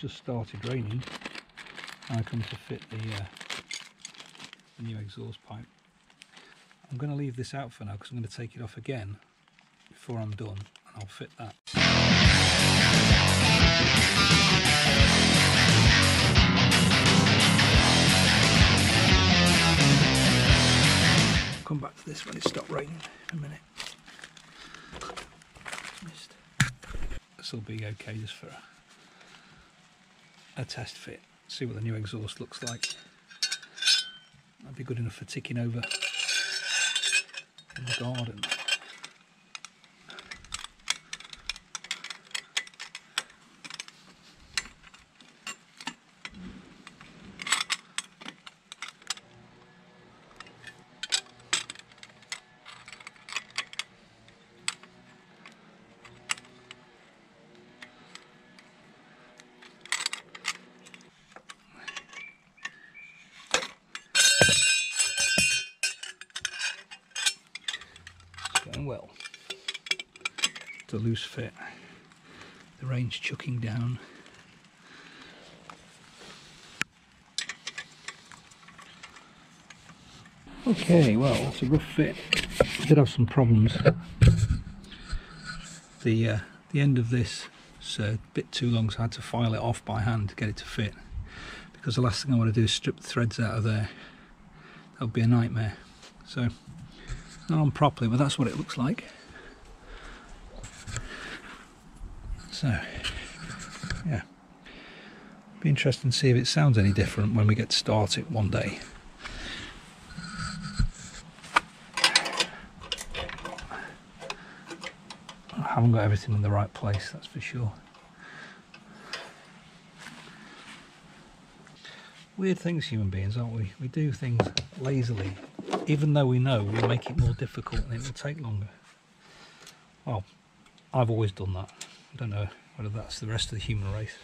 just started raining. I come to fit the new exhaust pipe. I'm going to leave this out for now because I'm going to take it off again before I'm done, and I'll fit that. I'll come back to this when it stopped raining in a minute. This will be okay just for a test fit. See what the new exhaust looks like. That'd be good enough for ticking over in the garden. Going well. It's a loose fit. The range chucking down. Okay, well, it's a rough fit. I did have some problems. The end of this is a bit too long, so I had to file it off by hand to get it to fit. Because the last thing I want to do is strip the threads out of there. That would be a nightmare. So, not on properly, but that's what it looks like. So, yeah. Be interesting to see if it sounds any different when we get to start it one day. I haven't got everything in the right place, that's for sure. Weird things, human beings, aren't we? We do things lazily, even though we know we'll make it more difficult and it will take longer. Well, I've always done that. I don't know whether that's the rest of the human race.